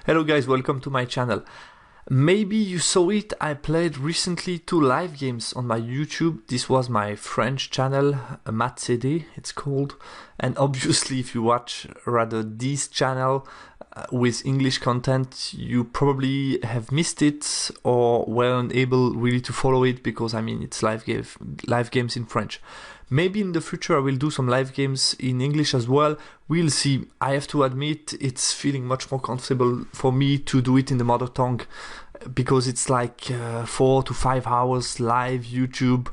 Hello guys, welcome to my channel. Maybe you saw it, I played recently 2 live games on my YouTube. This was my French channel, Mat CD it's called. And obviously if you watch rather this channel with English content, you probably have missed it or weren't able really to follow it because I mean it's live games in French. Maybe in the future I will do some live games in English as well. We'll see. I have to admit it's feeling much more comfortable for me to do it in the mother tongue because it's like 4 to 5 hours live YouTube,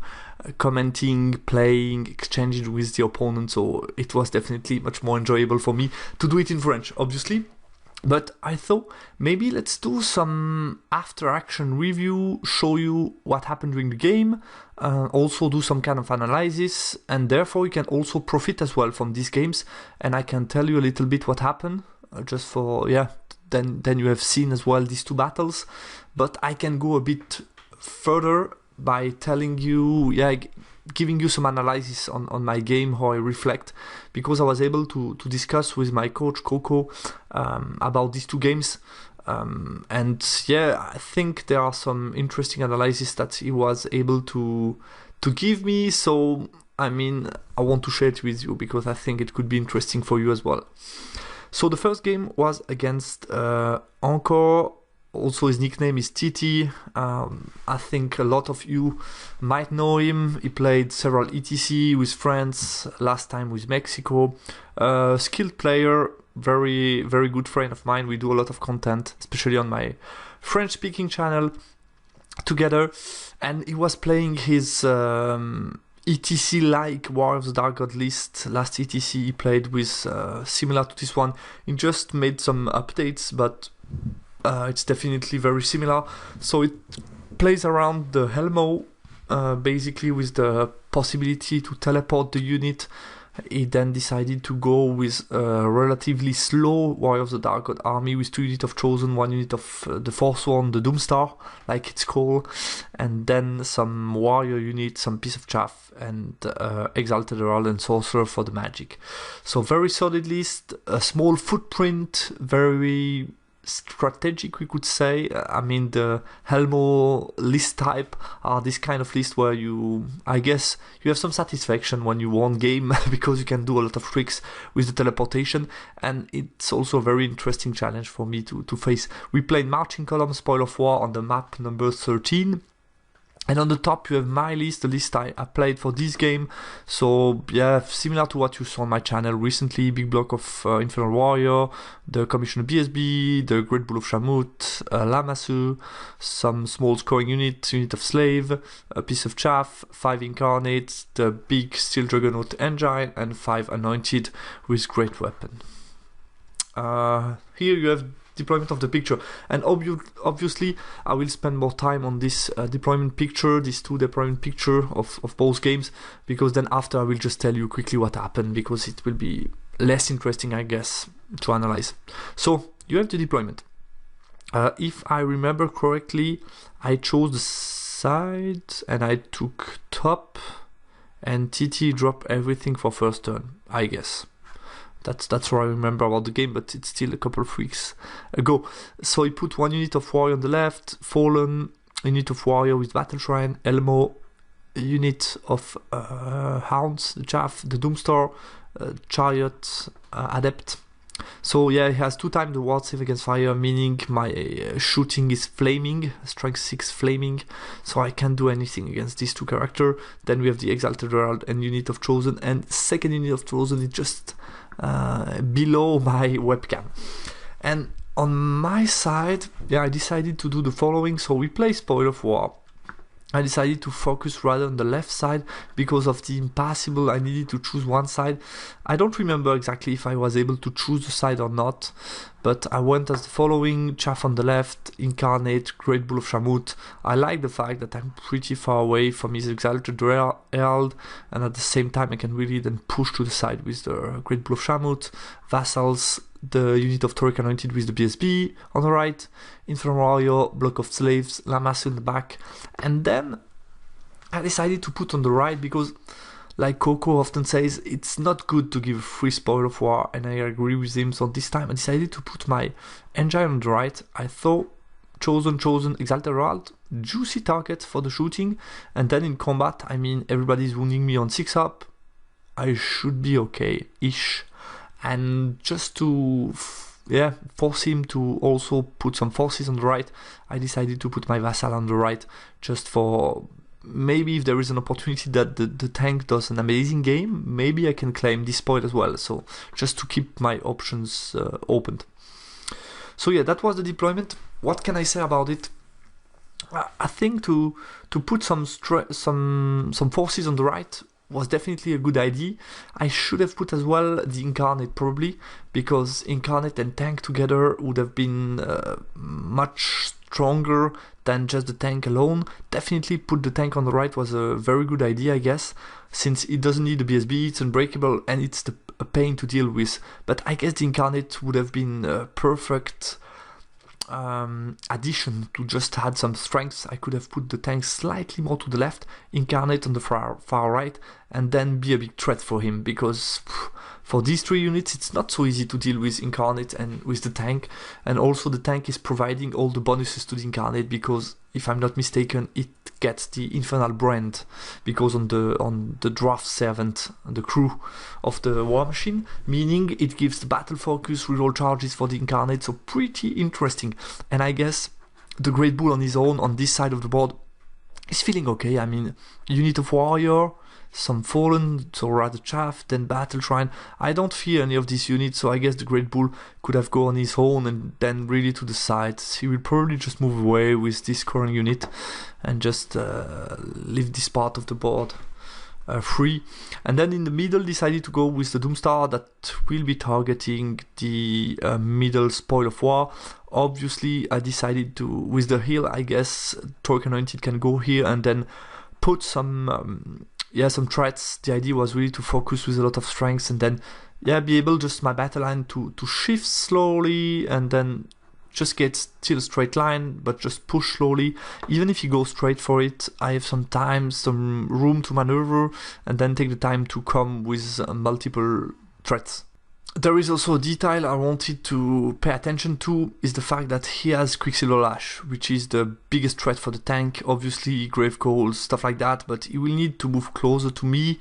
commenting, playing, exchanging with the opponent. So it was definitely much more enjoyable for me to do it in French, obviously. But I thought maybe let's do some after action review, show you what happened during the game, also do some kind of analysis, and therefore you can also profit as well from these games. And I can tell you a little bit what happened, just for, then you have seen as well these 2 battles. But I can go a bit further by telling you, giving you some analysis on my game, how I reflect, because I was able to discuss with my coach Coco about these 2 games, and I think there are some interesting analysis that he was able to give me. So I mean, I want to share it with you because I think it could be interesting for you as well. So the first game was against Encore. Also, his nickname is TT. I think a lot of you might know him. He played several ETC with France, last time with Mexico. Skilled player, very, very good friend of mine. We do a lot of content, especially on my French-speaking channel together. And he was playing his ETC-like War of the Dark God list. Last ETC he played with, similar to this one. He just made some updates, but it's definitely very similar. So it plays around the Helmo, basically with the possibility to teleport the unit. He then decided to go with a relatively slow Warrior of the Dark God army with 2 units of Chosen, 1 unit of the Forsworn, the Doomstar, like it's called, and then some Warrior unit, some Piece of Chaff, and Exalted Herald and Sorcerer for the magic. So very solid list, a small footprint, very strategic, we could say. I mean, the Helmo list type are this kind of list where I guess you have some satisfaction when you won game because you can do a lot of tricks with the teleportation, and it's also a very interesting challenge for me to face. We played Marching Column Spoil of War on the map number 13. And on the top you have my list, the list I played for this game. So similar to what you saw on my channel recently, big block of Infernal Warrior, the Commissioner BSB, the Great Bull of Shamut, Lamassu, some small scoring unit of Slave, a Piece of Chaff, 5 Incarnates, the big Steel Juggernaut Engine, and 5 Anointed with Great Weapon. Here you have deployment of the picture, and obviously I will spend more time on this deployment picture, these 2 deployment picture of both games, because then after I will just tell you quickly what happened, because it will be less interesting, I guess, to analyze. So you have the deployment. If I remember correctly, I chose the side and I took top, and TT dropped everything for first turn, I guess. That's what I remember about the game, but it's still a couple of weeks ago. So he put 1 unit of Warrior on the left, Fallen, a unit of Warrior with Battle Shrine, Elmo, a unit of Hounds, the Chaff, the Doomstar, Chariot, Adept. So he has 2 times the ward save against fire, meaning my shooting is flaming, strength 6 flaming, so I can't do anything against these 2 characters. Then we have the Exalted Herald and unit of Chosen, and second unit of Chosen is just below my webcam. And on my side, I decided to do the following. So we play Spoil of War. I decided to focus rather on the left side because of the impassable. I needed to choose one side. I don't remember exactly if I was able to choose the side or not, but I went as the following: Chaff on the left, Incarnate, Great Bull of Shamut. I like the fact that I'm pretty far away from his Exalted Herald, and at the same time I can really then push to the side with the Great Bull of Shamut, Vassals, the unit of Toric Anointed with the BSB on the right, Infernal Warrior, block of Slaves, Lamassu in the back. And then I decided to put on the right because like Coco often says, it's not good to give a free spoil of war, and I agree with him. So this time I decided to put my engine on the right. I thought chosen, Exalted Herald, juicy target for the shooting, and then in combat, I mean, everybody's wounding me on 6 up. I should be okay-ish. And just to force him to also put some forces on the right, I decided to put my vassal on the right, just for maybe if there is an opportunity that the tank does an amazing game, maybe I can claim this point as well. So just to keep my options opened. So yeah, that was the deployment. What can I say about it? I think to put some forces on the right was definitely a good idea. I should have put as well the Incarnate probably, because Incarnate and tank together would have been much stronger than just the tank alone. Definitely put the tank on the right was a very good idea, I guess, since it doesn't need a BSB, it's unbreakable, and it's a pain to deal with. But I guess the Incarnate would have been a perfect addition to just add some strengths. I could have put the tank slightly more to the left, Incarnate on the far right, and then be a big threat for him, because for these 3 units it's not so easy to deal with Incarnate and with the tank. And also the tank is providing all the bonuses to the Incarnate, because if I'm not mistaken it gets the Infernal Brand, because on the Draft Servant, the crew of the War Machine, meaning it gives the battle focus, reroll charges for the Incarnate, so pretty interesting. And I guess the Great Bull on his own on this side of the board is feeling okay. I mean, Unit of Warrior, some Fallen, so rather Chaff, then Battle Shrine. I don't fear any of these units, so I guess the Great Bull could have gone on his own and then really to the side. He will probably just move away with this current unit and just leave this part of the board free. And then in the middle decided to go with the Doomstar that will be targeting the middle spoil of war. Obviously I decided to, with the heal, I guess Torque Anointed can go here and then put some threats. The idea was really to focus with a lot of strengths and then be able just my battle line to shift slowly and then just get still a straight line, but just push slowly. Even if you go straight for it, I have some time, some room to maneuver, and then take the time to come with multiple threats. There is also a detail I wanted to pay attention to, is the fact that he has Quicksilver Lash, which is the biggest threat for the tank. Obviously Grave Coals, stuff like that, but he will need to move closer to me.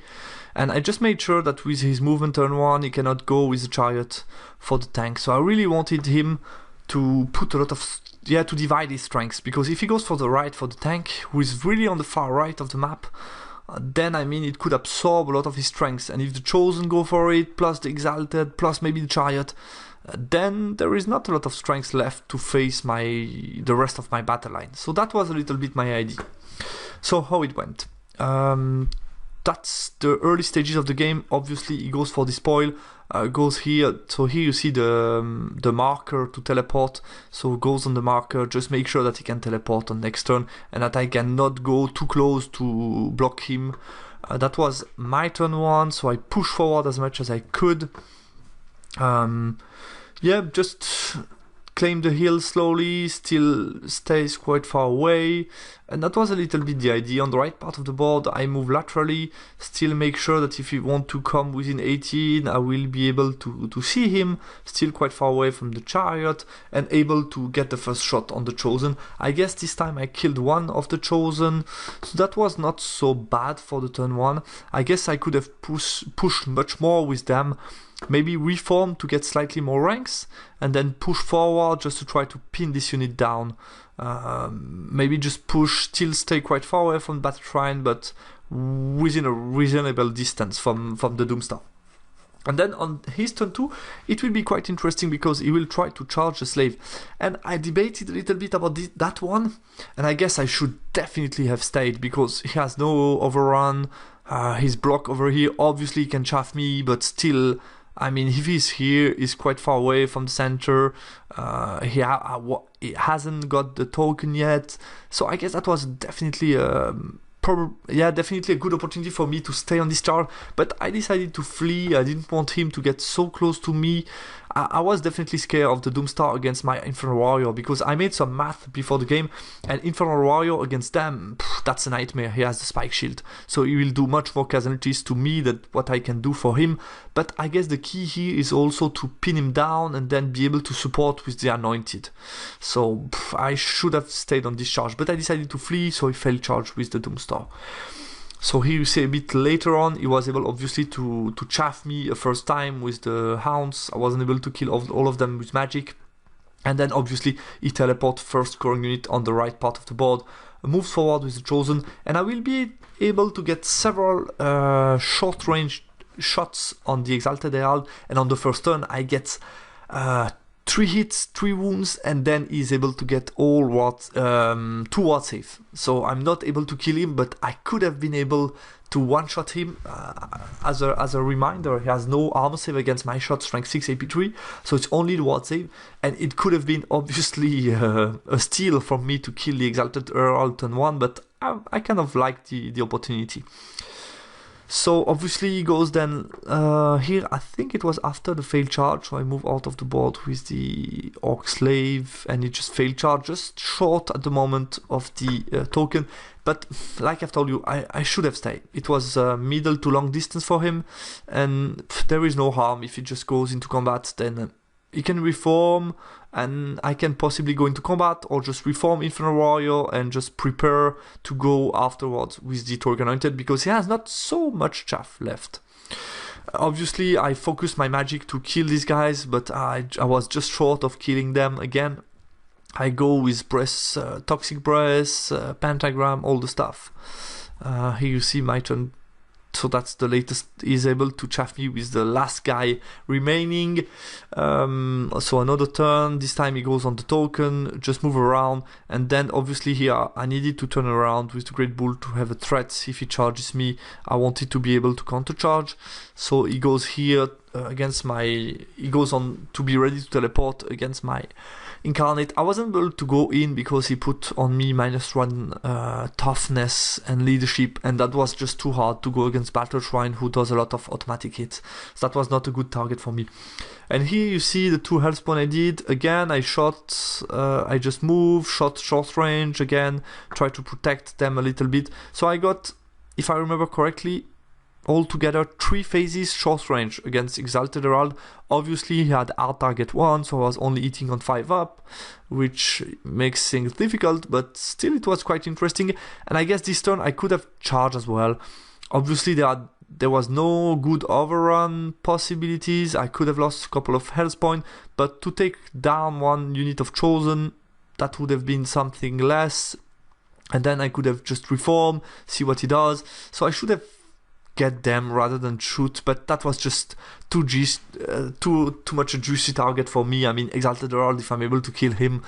And I just made sure that with his movement turn 1, he cannot go with the chariot for the tank. So I really wanted him to put a lot of, to divide his strengths, because if he goes for the right for the tank, who is really on the far right of the map, then I mean it could absorb a lot of his strengths, and if the Chosen go for it, plus the Exalted, plus maybe the Chariot, then there is not a lot of strength left to face the rest of my battle line. So that was a little bit my idea. So how it went. That's the early stages of the game. Obviously he goes for the spoil, goes here, so here you see the marker to teleport, so goes on the marker, just make sure that he can teleport on next turn and that I cannot go too close to block him. That was my turn 1, so I push forward as much as I could. Just claim the hill slowly, still stays quite far away, and that was a little bit the idea. On the right part of the board I move laterally, still make sure that if you want to come within 18 I will be able to see him, still quite far away from the chariot, and able to get the first shot on the Chosen. I guess this time I killed one of the Chosen, so that was not so bad for the turn 1. I guess I could have pushed much more with them, maybe reform to get slightly more ranks, and then push forward just to try to pin this unit down. Maybe just push, still stay quite far away from the Battle Shrine, but within a reasonable distance from the Doomstar. And then on his turn 2, it will be quite interesting because he will try to charge the Slave. And I debated a little bit about that one, and I guess I should definitely have stayed because he has no overrun. His block over here, obviously he can chaff me, but still, I mean, if he's here, he's quite far away from the center. He hasn't got the token yet, so I guess that was definitely definitely a good opportunity for me to stay on this chart. But I decided to flee. I didn't want him to get so close to me. I was definitely scared of the Doomstar against my Infernal Warrior, because I made some math before the game, and Infernal Warrior against them, that's a nightmare. He has the spike shield, so he will do much more casualties to me than what I can do for him. But I guess the key here is also to pin him down and then be able to support with the Anointed. So I should have stayed on this charge, but I decided to flee, so I failed charge with the Doomstar. So here you see a bit later on, he was able obviously to chaff me a first time with the Hounds. I wasn't able to kill all of them with magic. And then obviously he teleports first scoring unit on the right part of the board, moves forward with the Chosen, and I will be able to get several short range shots on the Exalted Herald, and on the first turn I get 3 hits, 3 wounds, and then he's able to get all 2 ward save. So I'm not able to kill him, but I could have been able to one-shot him. As a reminder, he has no armor save against my shot, strength 6, AP 3, so it's only the ward save, and it could have been obviously a steal from me to kill the Exalted Herald turn 1, but I kind of liked the opportunity. So obviously he goes then here, I think it was after the failed charge, so I move out of the board with the Orc Slave, and it just failed charge, just short at the moment of the token. But like I've told you, I should have stayed. It was middle to long distance for him, and there is no harm if he just goes into combat. Then he can reform, and I can possibly go into combat, or just reform Infernal Warrior and just prepare to go afterwards with the Torque Anointed, because he has not so much chaff left. Obviously I focused my magic to kill these guys, but I was just short of killing them again. I go with Breath, Toxic Breath, Pentagram, all the stuff. Here you see my turn. So that's the latest. He's able to chaff me with the last guy remaining. So another turn. This time he goes on the token, just move around, and then obviously here I needed to turn around with the Great Bull to have a threat. If he charges me, I wanted to be able to counter charge. So he goes here against my. He goes on to be ready to teleport against my Incarnate. I wasn't able to go in because he put on me -1 toughness and leadership, and that was just too hard to go against Battle Shrine, who does a lot of automatic hits. So that was not a good target for me. And here you see the 2 Hellspawn I did. Again, I shot, I just moved, shot short range again, try to protect them a little bit. So I got, if I remember correctly, altogether 3 phases short range against Exalted Herald. Obviously he had hard target 1, so I was only hitting on 5 up, which makes things difficult, but still it was quite interesting. And I guess this turn I could have charged as well. Obviously there was no good overrun possibilities. I could have lost a couple of health points, but to take down 1 unit of Chosen, that would have been something less, and then I could have just reform, see what he does. So I should have get them rather than shoot, but that was just too much a juicy target for me. I mean, Exalted Herald, if I'm able to kill him,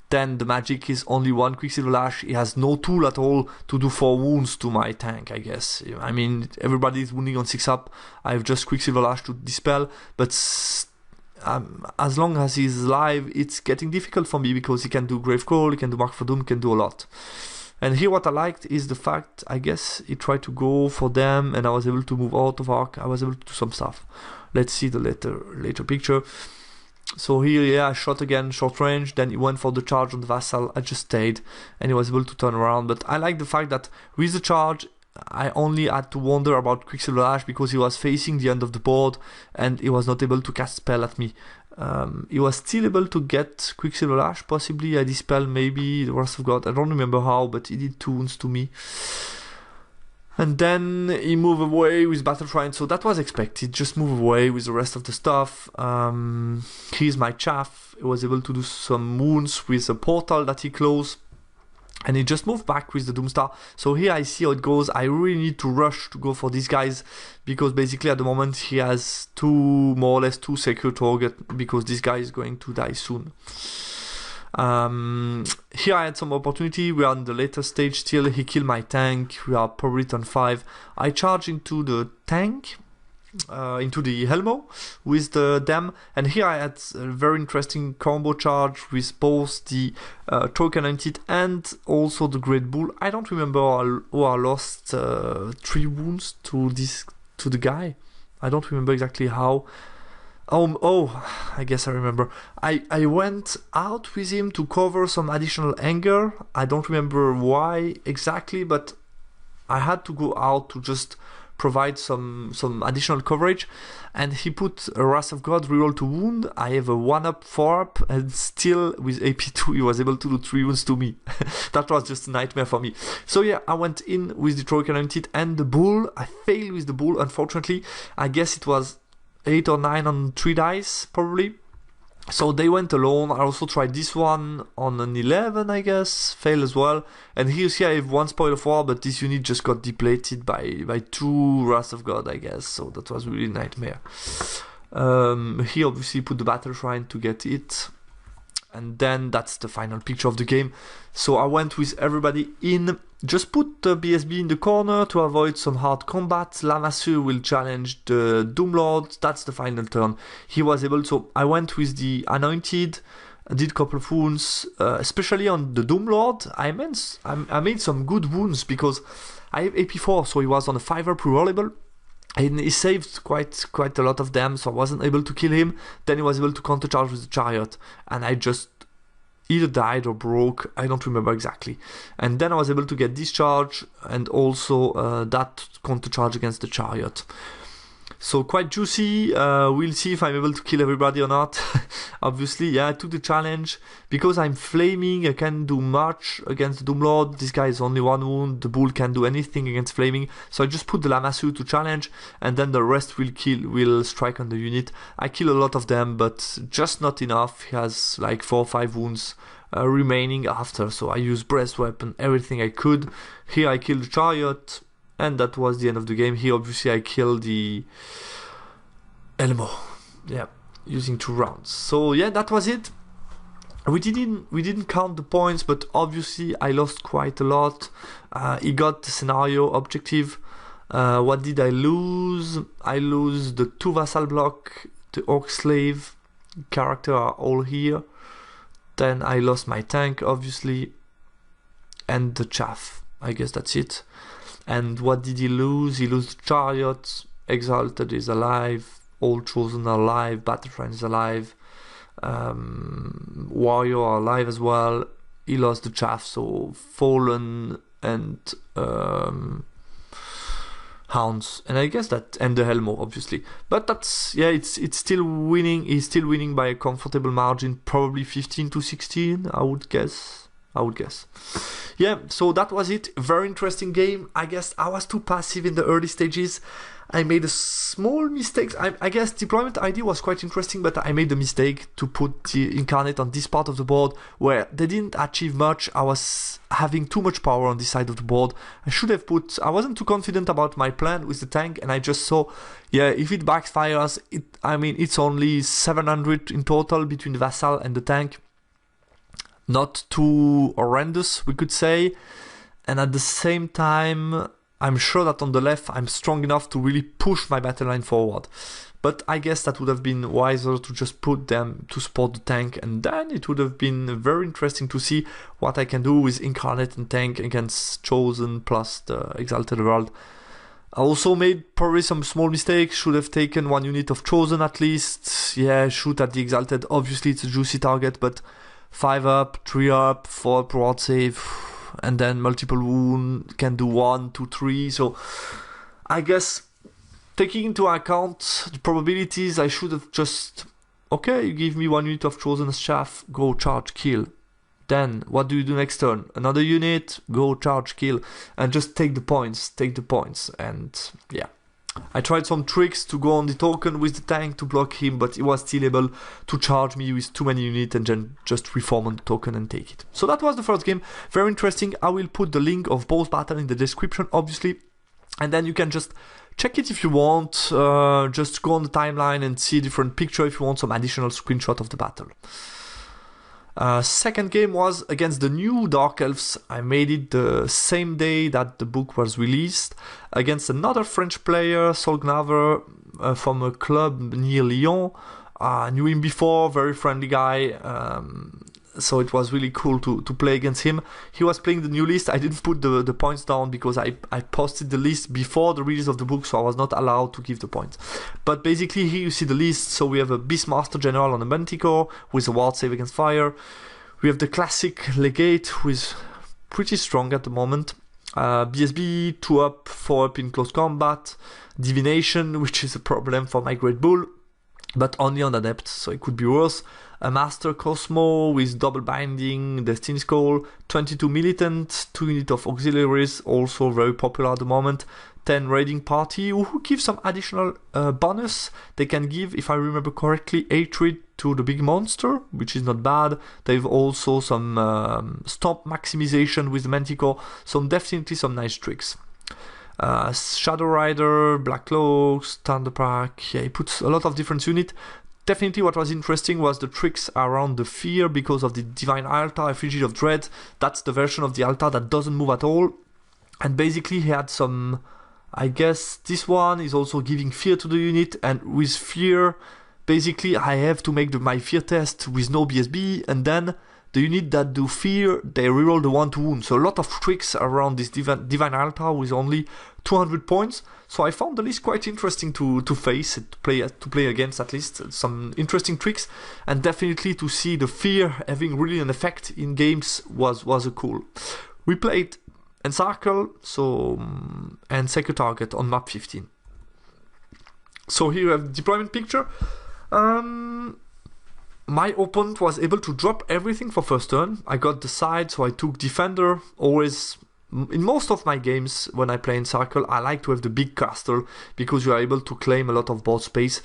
then the magic is only 1 Quicksilver Lash. He has no tool at all to do 4 wounds to my tank, I guess. I mean, everybody is wounding on 6 up. I have just Quicksilver Lash to dispel, but as long as he's alive, it's getting difficult for me, because he can do Grave Call, he can do Mark for Doom, he can do a lot. And here what I liked is the fact, I guess, he tried to go for them, and I was able to move out of arc. I was able to do some stuff. Let's see the later picture. So here, yeah, I shot again, short range, then he went for the charge on the Vassal. I just stayed, and he was able to turn around. But I like the fact that with the charge, I only had to wonder about Quicksilver Lash, because he was facing the end of the board, and he was not able to cast spell at me. He was still able to get Quicksilver Lash, possibly I dispel, maybe the Wrath of God, I don't remember how, but he did 2 wounds to me. And then he moved away with Battle Shrine, so that was expected, just move away with the rest of the stuff. Here's my chaff. He was able to do some wounds with a portal that he closed, and he just moved back with the Doomstar. So here I see how it goes. I really need to rush to go for these guys, because basically at the moment he has more or less two secure targets, because this guy is going to die soon. Here I had some opportunity. We are in the later stage still. He killed my tank. We are probably turn 5. I charge into the tank, into the Helmo with the Dam, and here I had a very interesting combo charge with both the Token Anointed and also the Great Bull. I don't remember how I lost 3 wounds to the guy. I don't remember exactly how. I guess I remember. I went out with him to cover some additional anger. I don't remember why exactly, but I had to go out to just provide some additional coverage, and he put a Wrath of God reroll to wound. I have a 1-up, 4-up, and still with AP2 he was able to do 3 wounds to me. That was just a nightmare for me. So yeah, I went in with the Troika Limited and the Bull. I failed with the Bull, unfortunately. I guess it was 8 or 9 on 3 dice, probably. So they went alone. I also tried this one on an 11, I guess. Failed as well. And here I have 1 Spoil of War, but this unit just got depleted by 2 Wrath of God, I guess. So that was really a nightmare. He obviously put the Battle Shrine to get it. And then that's the final picture of the game. So I went with everybody in. Just put the BSB in the corner to avoid some hard combat. Lamassu will challenge the Doomlord. That's the final turn. He was able to... I went with the Anointed. I did a couple of wounds. Especially on the Doomlord. I made some good wounds because I have AP4. So he was on a 5-er pre-rollable. And he saved quite a lot of them, so I wasn't able to kill him. Then he was able to countercharge with the Chariot, and I just either died or broke, I don't remember exactly. And then I was able to get discharge and also that countercharge against the Chariot. So quite juicy. We'll see if I'm able to kill everybody or not. Obviously, yeah, I took the challenge. Because I'm flaming, I can't do much against the Doomlord. This guy is only 1 wound. The Bull can't do anything against flaming. So I just put the Lamassu to challenge, and then the rest will strike on the unit. I kill a lot of them, but just not enough. He has like 4 or 5 wounds remaining after. So I used breast weapon, everything I could. Here I killed the Chariot. And that was the end of the game. Here, obviously, I killed the Elmo. Yeah, using 2 rounds. So yeah, that was it. We didn't count the points, but obviously I lost quite a lot. He got the scenario objective. What did I lose? I lose the 2 vassal block, the Orc Slave character are all here. Then I lost my tank, obviously, and the chaff. I guess that's it. And what did he lose? He lost the Chariot, Exalted is alive, All Chosen are alive, Battle Shrine is alive, Warrior are alive as well. He lost the Chaff, so Fallen and Hounds, and I guess that, and the Helmo, obviously. But that's, yeah, it's still winning. He's still winning by a comfortable margin, probably 15 to 16, I would guess. Yeah, so that was it. Very interesting game. I guess I was too passive in the early stages. I made a small mistake. I guess Deployment ID was quite interesting, but I made the mistake to put the Incarnate on this part of the board where they didn't achieve much. I was having too much power on this side of the board. I wasn't too confident about my plan with the tank, and I just saw, yeah, if it backfires, it's only 700 in total between the Vassal and the tank. Not too horrendous, we could say. And at the same time, I'm sure that on the left, I'm strong enough to really push my battle line forward. But I guess that would have been wiser to just put them to support the tank, and then it would have been very interesting to see what I can do with Incarnate and tank against Chosen plus the Exalted World. I also made probably some small mistakes. Should have taken 1 unit of Chosen at least. Yeah, shoot at the Exalted. Obviously, it's a juicy target, but 5 up, 3 up, 4 ward save, and then multiple wound, can do 1, 2, 3. So I guess taking into account the probabilities, I should have just, okay, you give me 1 unit of Chosen Chaff, go charge, kill. Then what do you do next turn? Another unit, go charge, kill, and just take the points, and yeah. I tried some tricks to go on the token with the tank to block him, but he was still able to charge me with too many units and then just reform on the token and take it. So that was the first game. Very interesting. I will put the link of both battles in the description, obviously. And then you can just check it if you want. Just go on the timeline and see a different picture if you want some additional screenshot of the battle. Second game was against the new Dark Elves. I made it the same day that the book was released against another French player, Solgnaver, from a club near Lyon. Knew him before, very friendly guy. so it was really cool to play against him. He was playing the new list. I didn't put the points down because I posted the list before the release of the book, so I was not allowed to give the points. But basically here you see the list. So we have a Beastmaster General on the Manticore with a ward save against fire. We have the classic Legate, who is pretty strong at the moment. BSB, 2 up, 4 up in close combat. Divination, which is a problem for my Great Bull, but only on Adept, so it could be worse. A Master Cosmo with double binding, Destiny's Call, 22 Militant, 2 units of auxiliaries, also very popular at the moment. 10 Raiding Party, who give some additional bonus. They can give, if I remember correctly, hatred to the big monster, which is not bad. They have also some stomp maximization with the Manticore, so definitely some nice tricks. Shadow Rider, Black Cloaks, Thunderpack, yeah, he puts a lot of different units. Definitely what was interesting was the tricks around the fear because of the Divine Altar, Effigy of Dread. That's the version of the altar that doesn't move at all. And basically he had some, I guess this one is also giving fear to the unit, and with fear, basically I have to make my fear test with no BSB, and then the unit that do fear, they reroll the 1 to wound. So a lot of tricks around this Divine Altar with only 200 points. So I found the list quite interesting to face, to play against at least. Some interesting tricks, and definitely to see the fear having really an effect in games was a cool. We played Encircle, so and Secure Target on map 15. So here you have the deployment picture. My opponent was able to drop everything for first turn. I got the side, so I took Defender. Always, in most of my games when I play in Circle, I like to have the big castle because you are able to claim a lot of board space.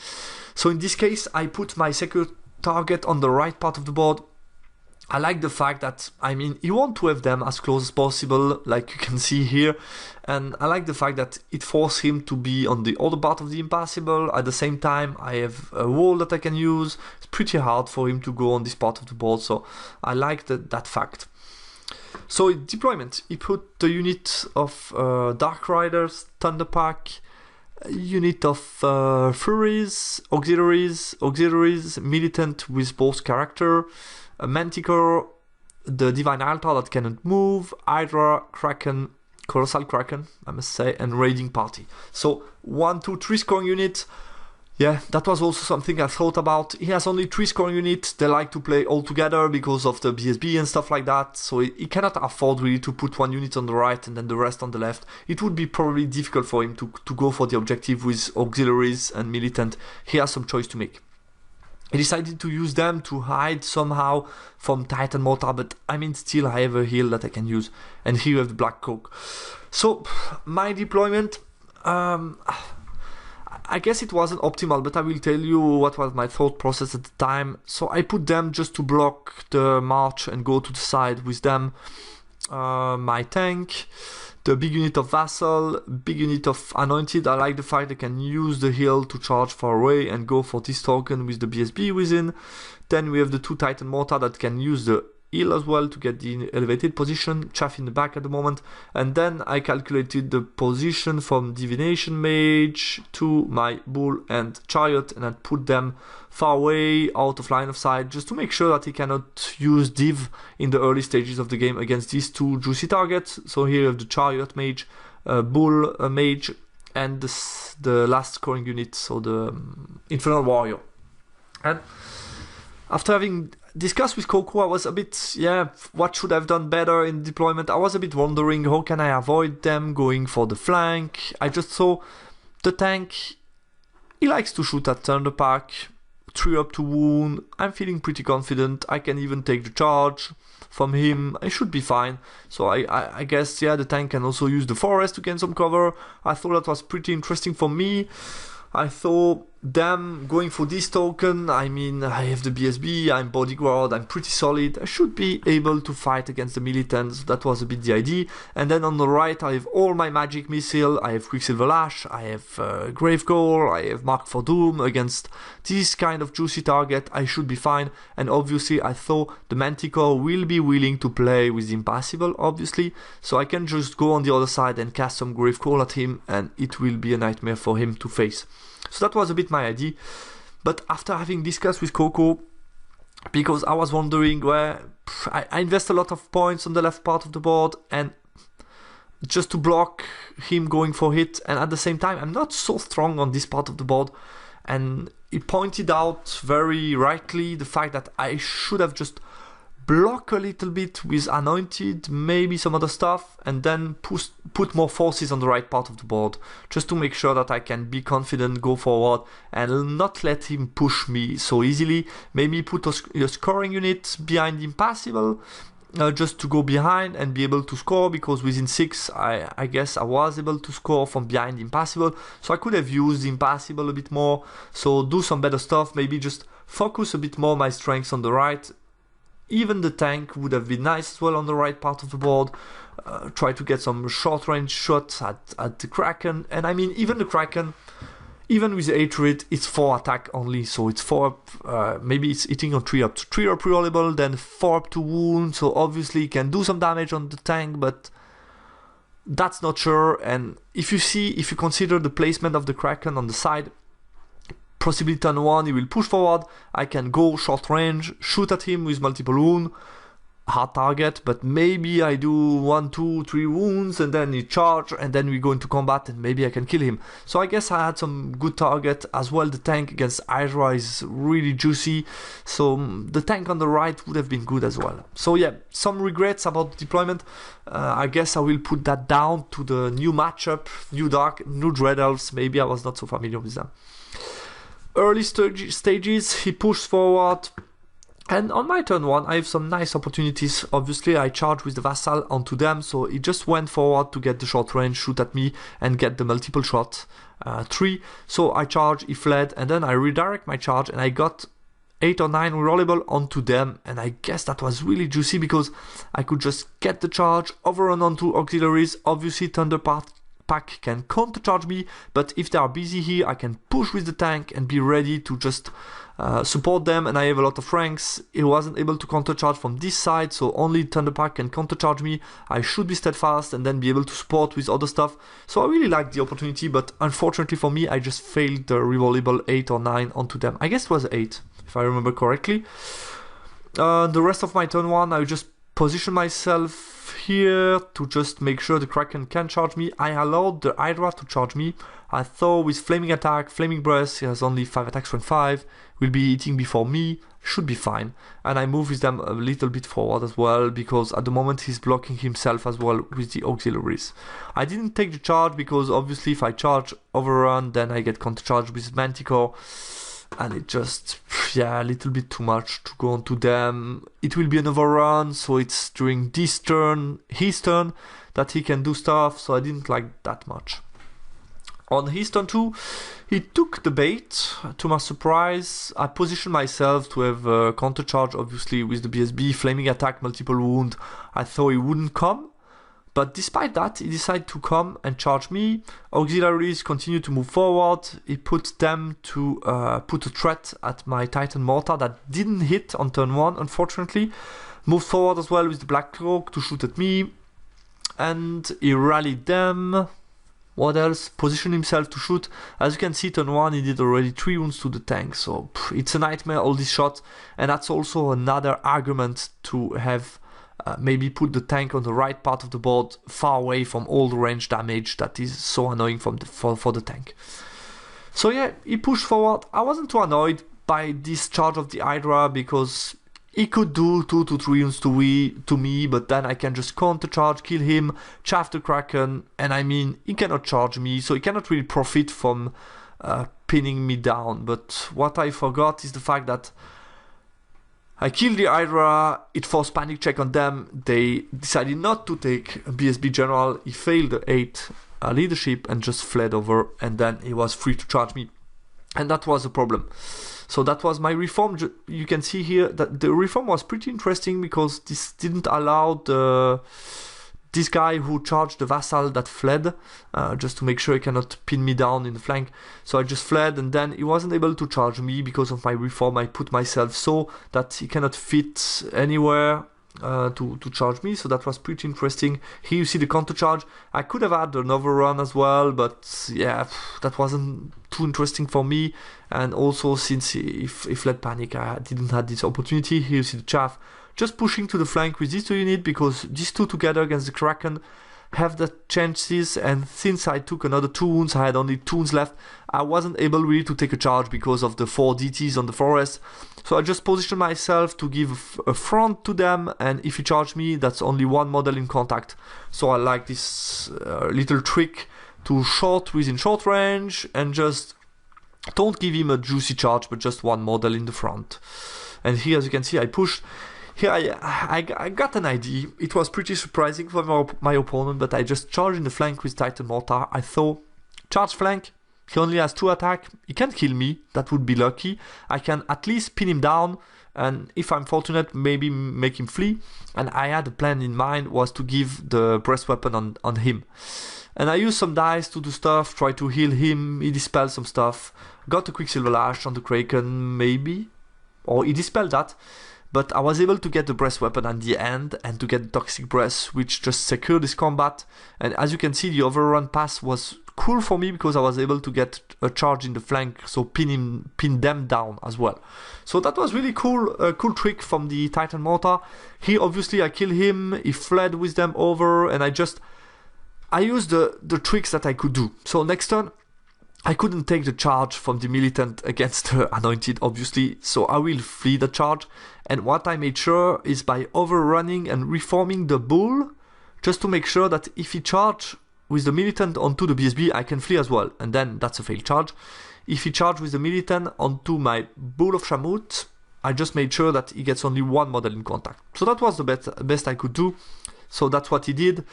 So in this case, I put my Secure Target on the right part of the board. I like the fact that, I mean, you want to have them as close as possible, like you can see here. And I like the fact that it forces him to be on the other part of the impassable. At the same time, I have a wall that I can use. It's pretty hard for him to go on this part of the board, so I like that fact. So in deployment, he put the unit of Dark Riders, Thunderpack, unit of Furies, Auxiliaries, Militant with both character, a Manticore, the Divine Altar that cannot move, Hydra, Kraken, Colossal Kraken, I must say, and Raiding Party. So 1, 2, 3 scoring units. Yeah, that was also something I thought about. He has only 3 scoring units. They like to play all together because of the BSB and stuff like that. So he cannot afford really to put 1 unit on the right and then the rest on the left. It would be probably difficult for him to go for the objective with Auxiliaries and Militant. He has some choice to make. I decided to use them to hide somehow from Titan Mortar, but I mean still I have a heal that I can use. And here you have the Black Coke. So my deployment, I guess it wasn't optimal, but I will tell you what was my thought process at the time. So I put them just to block the march and go to the side with them. My tank, the big unit of Vassal, big unit of Anointed. I like the fact they can use the heal to charge far away and go for this token with the BSB within. Then we have the 2 Titan Mortar that can use the heal as well to get the elevated position, Chaff in the back at the moment. And then I calculated the position from Divination Mage to my Bull and Chariot, and I put them far away, out of line of sight, just to make sure that he cannot use Div in the early stages of the game against these 2 juicy targets. So here you have the Chariot Mage, Bull Mage, and the last scoring unit, so the Infernal Warrior. And after having discussed with Coco, I was a bit, what should I have done better in deployment? I was a bit wondering, how can I avoid them going for the flank? I just saw the tank, he likes to shoot at Thunderpack, 3 up to wound. I'm feeling pretty confident. I can even take the charge from him. I should be fine. So I guess, the tank can also use the forest to gain some cover. I thought that was pretty interesting for me. I thought them going for this token, I mean, I have the BSB, I'm bodyguard, I'm pretty solid. I should be able to fight against the militants. That was a bit the idea. And then on the right, I have all my magic missile. I have Quicksilver Lash, I have Grave Goal, I have Mark for Doom. Against this kind of juicy target, I should be fine. And obviously, I thought the Manticore will be willing to play with the Impassable, obviously. So I can just go on the other side and cast some Grave Call at him, and it will be a nightmare for him to face. So that was a bit my idea, but after having discussed with Coco, because I was wondering where I invest a lot of points on the left part of the board and just to block him going for hit, and at the same time I'm not so strong on this part of the board, and he pointed out very rightly the fact that I should have just block a little bit with Anointed, maybe some other stuff, and then put more forces on the right part of the board, just to make sure that I can be confident, go forward, and not let him push me so easily. Maybe put a scoring unit behind Impassable, just to go behind and be able to score, because within 6 I guess I was able to score from behind Impassable, so I could have used Impassable a bit more, so do some better stuff, maybe just focus a bit more my strengths on the right. Even the tank would have been nice as well on the right part of the board. Try to get some short range shots at the Kraken. And I mean, even the Kraken, even with the 8 rate, it's 4 attack only. So it's 4 up, maybe it's hitting on 3 up. 3 up rerollable, then 4 up to wound. So obviously it can do some damage on the tank, but that's not sure. And if you consider the placement of the Kraken on the side, possibly turn 1, he will push forward, I can go short range, shoot at him with multiple wounds, hard target, but maybe I do 1, 2, 3 wounds, and then he charge, and then we go into combat, and maybe I can kill him. So I guess I had some good target as well. The tank against Hydra is really juicy, so the tank on the right would have been good as well. So yeah, some regrets about the deployment. I guess I will put that down to the new matchup, new Dread Elves. Maybe I was not so familiar with them. Early stages, he pushed forward, and on my turn 1 I have some nice opportunities. Obviously I charge with the Vassal onto them, so he just went forward to get the short range, shoot at me and get the multiple shot 3. So I charge, he fled, and then I redirect my charge and I got 8 or 9 rerollable onto them, and I guess that was really juicy because I could just get the charge, overrun onto auxiliaries. Obviously Thunder Pack can counter-charge me, but if they are busy here, I can push with the tank and be ready to just support them, and I have a lot of ranks. He wasn't able to counter-charge from this side, so only Thunder Pack can counter-charge me. I should be steadfast and then be able to support with other stuff. So I really liked the opportunity, but unfortunately for me, I just failed the rerollable 8 or 9 onto them. I guess it was 8, if I remember correctly. The rest of my turn 1, I just position myself here to just make sure the Kraken can charge me. I allowed the Hydra to charge me. I thought with Flaming Attack, Flaming Breath, he has only 5 attacks from 5, will be hitting before me, should be fine. And I move with them a little bit forward as well, because at the moment he's blocking himself as well with the auxiliaries. I didn't take the charge because obviously if I charge overrun, then I get counter-charged with Manticore. And it just, yeah, a little bit too much to go onto them. It will be an overrun, so it's during this turn, his turn, that he can do stuff, so I didn't like that much. On his turn 2, he took the bait. To my surprise, I positioned myself to have a counter charge, obviously with the BSB, Flaming Attack, multiple wound. I thought he wouldn't come. But despite that, he decided to come and charge me. Auxiliaries continue to move forward. He put them to put a threat at my Titan Mortar that didn't hit on turn 1, unfortunately. Moved forward as well with the Black Cloak to shoot at me. And he rallied them. What else? Positioned himself to shoot. As you can see, turn 1, he did already 3 wounds to the tank. So it's a nightmare, all these shots. And that's also another argument to have maybe put the tank on the right part of the board, far away from all the range damage that is so annoying for the tank. So yeah, he pushed forward. I wasn't too annoyed by this charge of the Hydra because he could do 2 to 3 wounds to me, but then I can just counter charge, kill him, chaff the Kraken, and I mean, he cannot charge me, so he cannot really profit from pinning me down. But what I forgot is the fact that I killed the Hydra, it forced panic check on them, they decided not to take a BSB General, he failed the 8 leadership and just fled over, and then he was free to charge me. And that was a problem. So that was my reform. You can see here that the reform was pretty interesting because this didn't allow this guy who charged the Vassal that fled, just to make sure he cannot pin me down in the flank. So I just fled, and then he wasn't able to charge me because of my reform. I put myself so that he cannot fit anywhere. to charge me, so that was pretty interesting. Here you see the counter charge. I could have had another run as well, but yeah, that wasn't too interesting for me. And also, since he fled panic, I didn't have this opportunity. Here you see the chaff just pushing to the flank with these two units, because these two together against the Kraken have the chances, and since I took another 2 wounds, I had only 2 wounds left, I wasn't able really to take a charge because of the 4 DTs on the forest. So I just positioned myself to give a front to them, and if he charged me, that's only 1 model in contact. So I like this little trick to short within short range, and just don't give him a juicy charge, but just 1 model in the front. And here, as you can see, I pushed. Here I got an ID. It was pretty surprising for my opponent, but I just charged in the flank with Titan Mortar. I thought, charge flank, he only has 2 attacks, he can't kill me, that would be lucky. I can at least pin him down, and if I'm fortunate, maybe make him flee. And I had a plan in mind, was to give the breast weapon on him. And I used some dice to do stuff, try to heal him, he dispelled some stuff. Got a Quicksilver Lash on the Kraken, maybe, or he dispelled that. But I was able to get the breast weapon at the end and to get the Toxic Breath, which just secured this combat. And as you can see, the overrun pass was cool for me because I was able to get a charge in the flank, so pin them down as well. So that was really cool, a cool trick from the Titan Mortar. Here, obviously, I killed him, he fled with them over, and I used the tricks that I could do. So next turn, I couldn't take the charge from the militant against the anointed, obviously, so I will flee the charge. And what I made sure is by overrunning and reforming the bull, just to make sure that if he charge with the militant onto the BSB, I can flee as well, and then that's a failed charge. If he charge with the militant onto my bull of Shamut, I just made sure that he gets only 1 model in contact. So that was the best I could do. So that's what he did.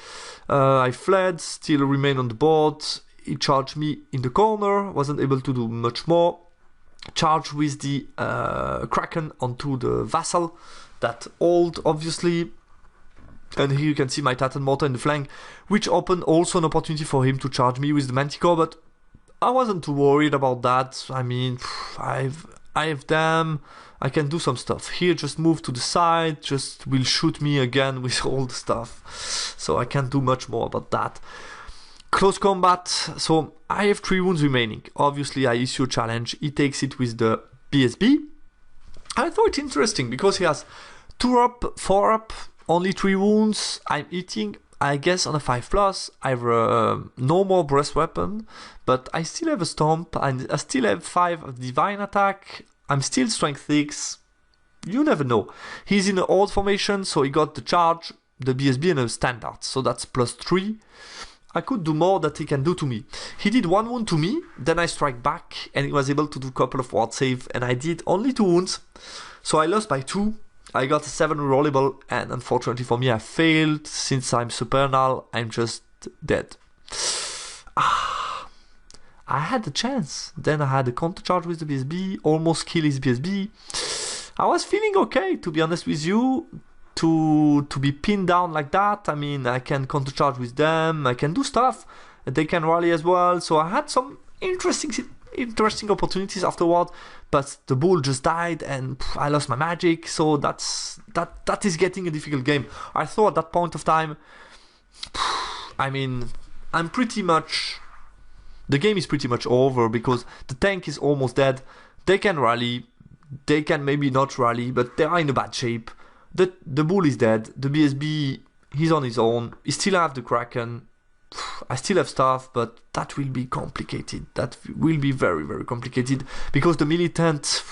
I fled, still remained on the board. He charged me in the corner, wasn't able to do much more. Charged with the Kraken onto the vassal, that old, obviously. And here you can see my Titan Mortar in the flank, which opened also an opportunity for him to charge me with the Manticore, but I wasn't too worried about that. I mean, I have them, I can do some stuff. Here, just move to the side, just will shoot me again with all the stuff. So I can't do much more about that. Close combat, so I have 3 wounds remaining. Obviously, I issue a challenge. He takes it with the BSB. I thought it interesting because he has 2 up, 4 up, only 3 wounds. I'm eating, I guess, on a 5+. I have no more breast weapon, but I still have a stomp, and I still have 5 of divine attack. I'm still strength 6. You never know. He's in an old formation, so he got the charge, the BSB, and a standard. So that's +3. I could do more that he can do to me. He did 1 wound to me, then I strike back, and he was able to do a couple of ward save, and I did only 2 wounds. So I lost by 2. I got a 7 rollable, and unfortunately for me, I failed. Since I'm supernal, I'm just dead. I had the chance. Then I had a counter charge with the BSB, almost kill his BSB. I was feeling okay, to be honest with you. To be pinned down like that, I mean, I can counter charge with them, I can do stuff, they can rally as well, so I had some interesting opportunities afterward, but the bull just died and I lost my magic, so that is getting a difficult game. I thought at that point of time, I mean, the game is pretty much over because the tank is almost dead. They can rally, they can maybe not rally, but they are in a bad shape. The bull is dead, the BSB, he's on his own, he still have the Kraken, I still have stuff, but that will be complicated, that will be very, very complicated, because the militant,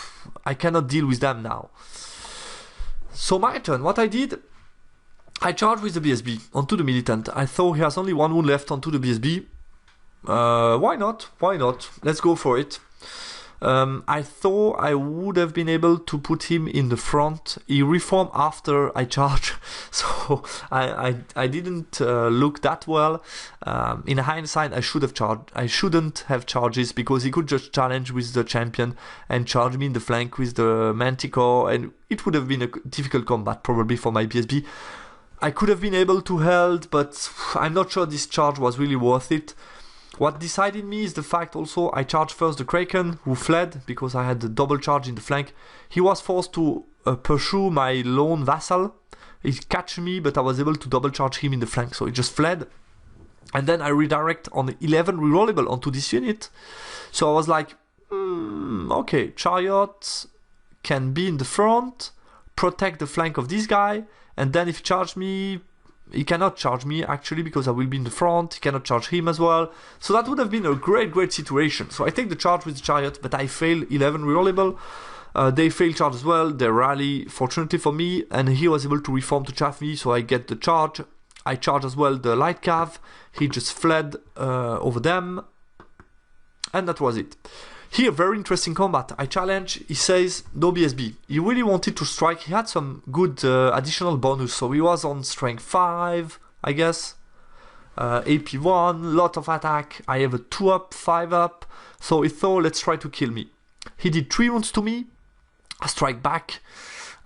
I cannot deal with them now. So my turn, what I did, I charged with the BSB onto the militant. I thought he has only 1 wound left onto the BSB, why not, let's go for it. I thought I would have been able to put him in the front. He reformed after I charged, so I didn't look that well. In hindsight, I shouldn't have charges, because he could just challenge with the champion and charge me in the flank with the Manticore, and it would have been a difficult combat probably for my BSB. I could have been able to hold, but I'm not sure this charge was really worth it. What decided me is the fact also I charged first the Kraken, who fled because I had the double charge in the flank. He was forced to pursue my lone vassal. He catch me, but I was able to double charge him in the flank, so he just fled. And then I redirect on 11 rerollable onto this unit. So I was like, okay, chariot can be in the front, protect the flank of this guy, and then if he charge me, he cannot charge me actually because I will be in the front. He cannot charge him as well. So that would have been a great situation. So I take the charge with the chariot, but I fail 11 rerollable. They fail charge as well. They rally, fortunately for me, and he was able to reform to chaff me, so I get the charge. I charge as well the light cav. He just fled over them, and that was it. Here, very interesting combat. I challenge, he says no BSB. He really wanted to strike. He had some good additional bonus, so he was on strength 5, I guess. AP 1, lot of attack. I have a 2 up, 5 up. So he thought, let's try to kill me. He did 3 wounds to me. I strike back.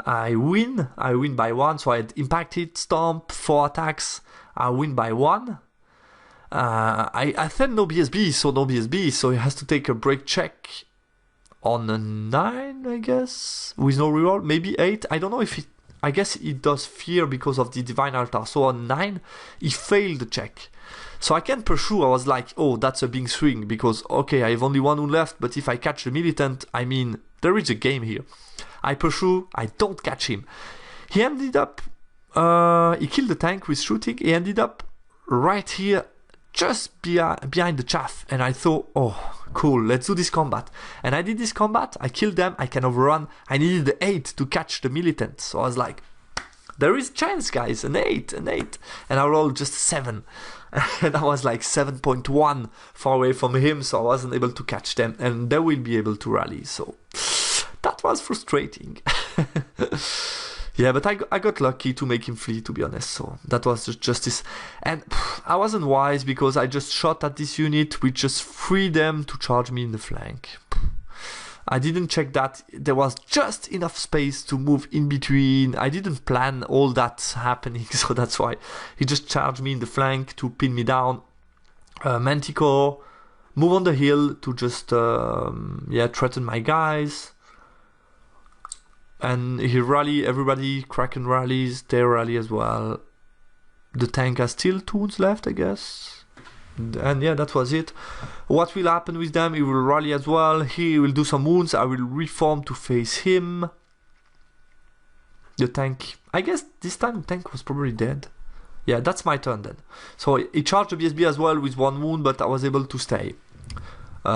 I win by 1. So I had impact hit, stomp, 4 attacks. I win by 1. I said no BSB, so he has to take a break check on a 9, I guess, with no reroll, maybe 8. I don't know if I guess he does fear because of the divine altar. So on 9, he failed the check. So I can pursue. I was like, oh, that's a big swing because okay, I have only 1 wound left, but if I catch the militant, I mean, there is a game here. I pursue. I don't catch him. He ended up. He killed the tank with shooting. He ended up right here, just behind the chaff, and I thought, oh, cool, let's do this combat. And I did this combat, I killed them, I can overrun. I needed the 8 to catch the militant, so I was like, there is chance, guys, an 8. And I rolled just 7. And I was like 7.1 far away from him, so I wasn't able to catch them, and they will be able to rally, so that was frustrating. Yeah, but I got lucky to make him flee, to be honest, so that was just justice. And I wasn't wise because I just shot at this unit, which just freed them to charge me in the flank. I didn't check that. There was just enough space to move in between. I didn't plan all that happening, so that's why he just charged me in the flank to pin me down. Manticore, move on the hill to just, threaten my guys. And he rally, everybody, Kraken rallies, they rally as well. The tank has still 2 wounds left, I guess. And yeah, that was it. What will happen with them? He will rally as well. He will do some wounds. I will reform to face him. The tank, I guess this time the tank was probably dead. Yeah, that's my turn then. So he charged the BSB as well with 1 wound, but I was able to stay.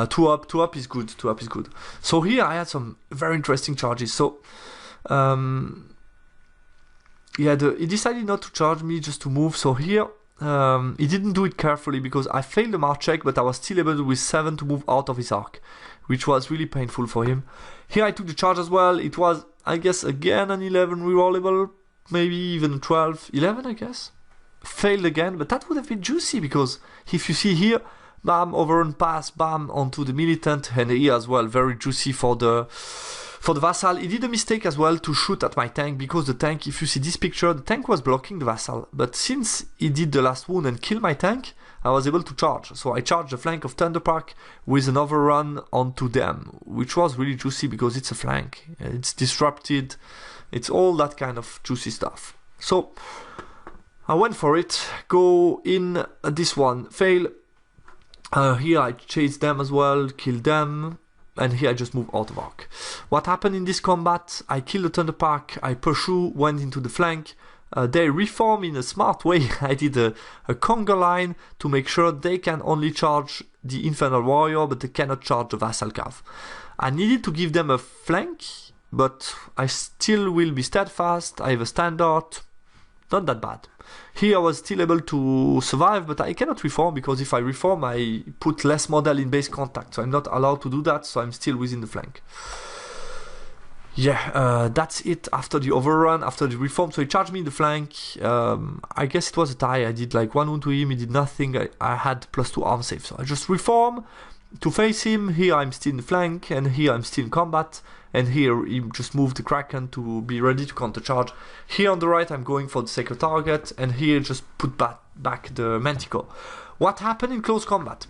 2 up is good. 2 up is good. So here I had some very interesting charges. So he decided not to charge me, just to move. So here he didn't do it carefully because I failed the march check, but I was still able with 7 to move out of his arc, which was really painful for him. Here I took the charge as well. It was, I guess, again an 11 rerollable, maybe even 12, 11 I guess. Failed again, but that would have been juicy because if you see here, bam, overrun pass, bam, onto the militant, and here as well, very juicy for the vassal. He did a mistake as well to shoot at my tank because the tank, if you see this picture, the tank was blocking the vassal. But since he did the last wound and killed my tank, I was able to charge. So I charged the flank of Thunderpark with an overrun onto them, which was really juicy because it's a flank. It's disrupted. It's all that kind of juicy stuff. So I went for it. Go in this one. Fail. Here I chase them as well, kill them, and here I just move out of arc. What happened in this combat? I killed the Thunderpark, I pursue, went into the flank. They reform in a smart way. I did a conga line to make sure they can only charge the Infernal Warrior, but they cannot charge the Vassal Cav. I needed to give them a flank, but I still will be steadfast. I have a standard. Not that bad. Here I was still able to survive, but I cannot reform because if I reform, I put less model in base contact. So I'm not allowed to do that, so I'm still within the flank. Yeah, that's it after the overrun, after the reform. So he charged me in the flank. I guess it was a tie. I did like 1 wound to him, he did nothing. I had +2 arm save. So I just reform to face him. Here I'm still in the flank, and here I'm still in combat. And here he just moved the Kraken to be ready to counter charge. Here on the right I'm going for the sacred target, and here just put back the Manticore. What happened in close combat?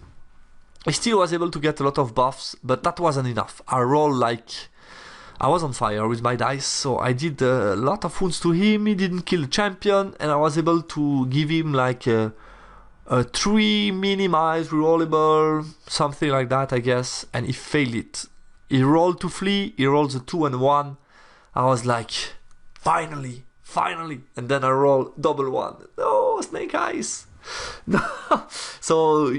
I still was able to get a lot of buffs, but that wasn't enough. I rolled like I was on fire with my dice, so I did a lot of wounds to him. He didn't kill the champion, and I was able to give him like a 3 minimize rerollable, something like that, I guess, and he failed it. He rolled to flee, he rolls a 2 and 1. I was like, finally, and then I roll double 1. No, Snake Eyes. No. So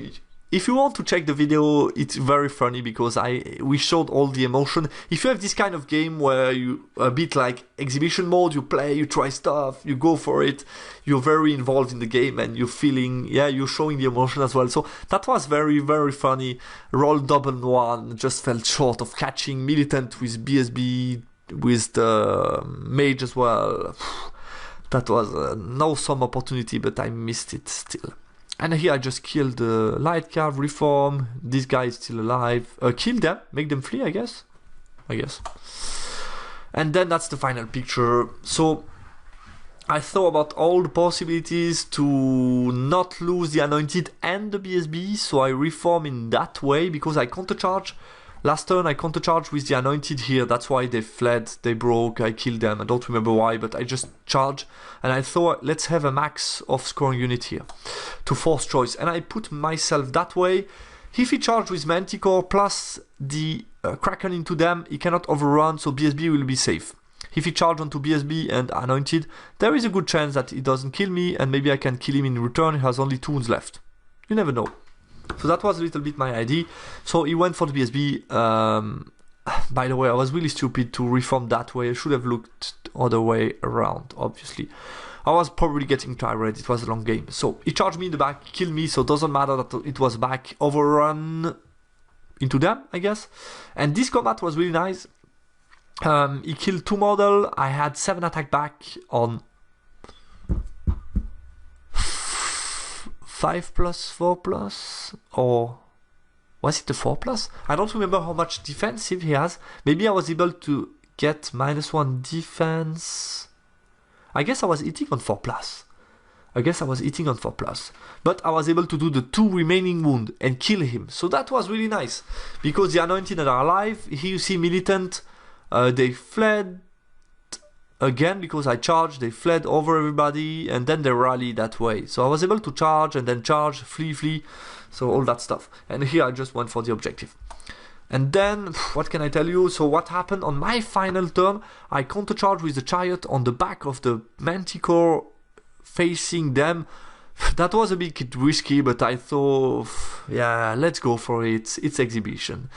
if you want to check the video, it's very funny because we showed all the emotion. If you have this kind of game where you a bit like exhibition mode, you play, you try stuff, you go for it, you're very involved in the game and you're feeling, you're showing the emotion as well. So that was very, very funny. Roll double 1, just fell short of catching Militant with BSB, with the Mage as well. That was an awesome opportunity, but I missed it still. And here I just killed the Light Cav, Reform. This guy is still alive. Kill them, make them flee, I guess. And then that's the final picture. So I thought about all the possibilities to not lose the Anointed and the BSB. So I reform in that way because I countercharge. Last turn I countercharged with the Anointed here, that's why they fled, they broke, I killed them, I don't remember why, but I just charged, and I thought, let's have a max of scoring unit here, to force choice, and I put myself that way. If he charged with Manticore plus the Kraken into them, he cannot overrun, so BSB will be safe. If he charged onto BSB and Anointed, there is a good chance that he doesn't kill me, and maybe I can kill him in return, he has only 2 wounds left. You never know. So that was a little bit my idea. So he went for the BSB. By the way, I was really stupid to reform that way. I should have looked other way around, obviously. I was probably getting tired. It was a long game. So he charged me in the back, killed me. So it doesn't matter that it was back. Overrun into them, I guess. And this combat was really nice. He killed 2 model. I had 7 attack back on 5+4+, or was it the 4+? I don't remember how much defensive he has. Maybe I was able to get -1 defense. I guess I was hitting on 4+. But I was able to do the 2 remaining wound and kill him. So that was really nice. Because the Anointed are alive. Here you see Militant. They fled again because I charged, they fled over everybody, and then they rallied that way. So I was able to charge, and then charge, flee, so all that stuff. And here I just went for the objective. And then, what can I tell you? So what happened on my final turn, I countercharged with the Chariot on the back of the Manticore facing them. That was a bit risky, but I thought, yeah, let's go for it, it's exhibition.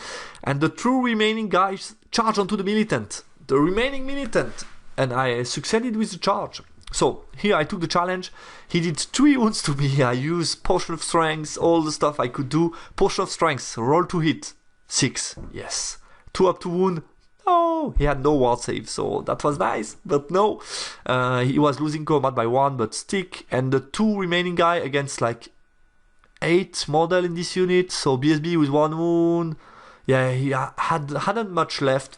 And the 2 remaining guys charge onto the Militant, the remaining Militant. And I succeeded with the charge. So here I took the challenge. He did 3 wounds to me. I used Potion of Strength, all the stuff I could do. Potion of Strength, roll to hit, 6, yes. 2 up to wound, no. He had no ward save, so that was nice, but no. He was losing combat by 1, but stick. And the 2 remaining guy against like 8 model in this unit. So BSB with 1 wound. Yeah, he hadn't much left.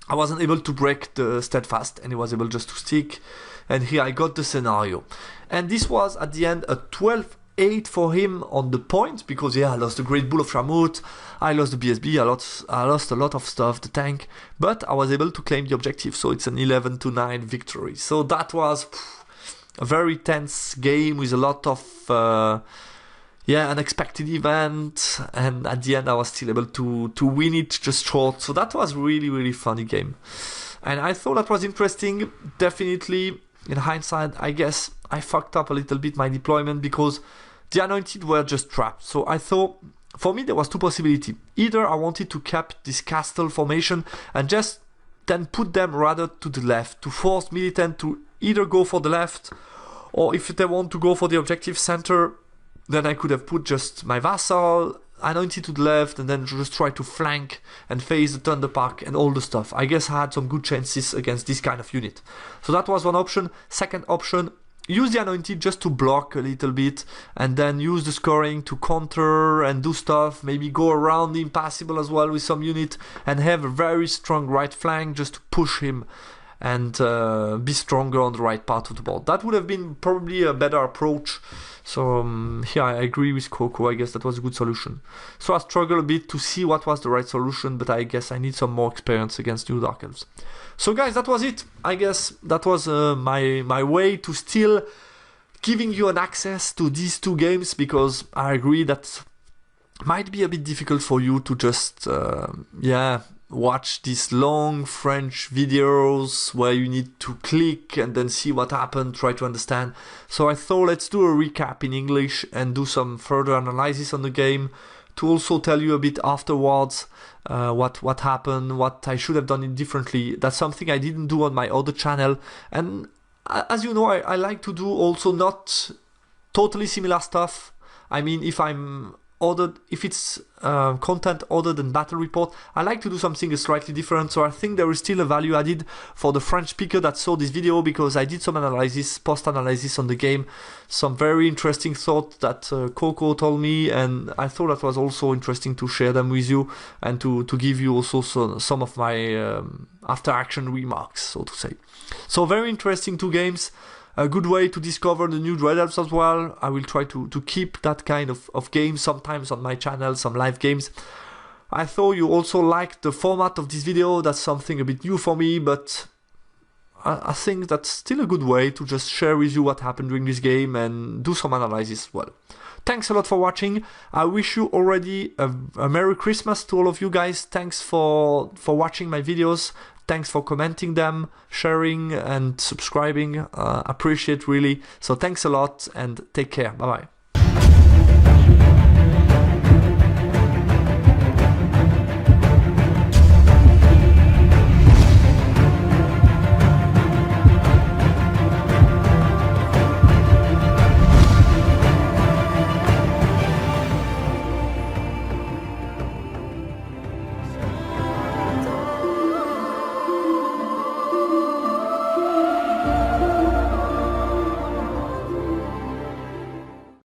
I wasn't able to break the steadfast, and he was able just to stick. And here I got the scenario. And this was at the end a 12-8 for him on the point, because I lost the Great Bull of Shamut, I lost the BSB, I lost a lot of stuff, the tank, but I was able to claim the objective, so it's an 11-9 victory. So that was a very tense game with a lot of unexpected event, and at the end I was still able to win it just short. So that was really funny game, and I thought that was interesting. Definitely, in hindsight, I guess I fucked up a little bit my deployment because the Anointed were just trapped. So I thought, for me there was 2 possibilities. Either I wanted to cap this castle formation and just then put them rather to the left, to force Militant to either go for the left, or if they want to go for the objective center, then I could have put just my Vassal, Anointed to the left, and then just try to flank and face the Thunder Park and all the stuff. I guess I had some good chances against this kind of unit. So that was one option. Second option, use the Anointed just to block a little bit, and then use the scoring to counter and do stuff. Maybe go around the Impassable as well with some unit, and have a very strong right flank just to push him and be stronger on the right part of the board. That would have been probably a better approach. So here I agree with Coco. I guess that was a good solution. So I struggle a bit to see what was the right solution, but I guess I need some more experience against new Dark Elves. So guys, that was it. I guess that was my way to still giving you an access to these two games, because I agree that might be a bit difficult for you to just watch these long French videos where you need to click and then see what happened, try to understand. So I thought let's do a recap in English and do some further analysis on the game, to also tell you a bit afterwards what happened, what I should have done it differently. That's something I didn't do on my other channel. And as you know, I like to do also not totally similar stuff. I mean, if it's content other than Battle Report, I like to do something slightly different. So I think there is still a value added for the French speaker that saw this video, because I did some analysis, post-analysis on the game, some very interesting thoughts that Coco told me, and I thought that was also interesting to share them with you, and to give you also some of my after-action remarks, so to say. So very interesting two games. A good way to discover the new Dread Elves as well. I will try to keep that kind of games sometimes on my channel, some live games. I thought you also liked the format of this video. That's something a bit new for me, but I think that's still a good way to just share with you what happened during this game and do some analysis as well. Thanks a lot for watching. I wish you already a Merry Christmas to all of you guys. Thanks for watching my videos. Thanks for commenting them, sharing and subscribing. Appreciate really. So thanks a lot and take care. Bye bye.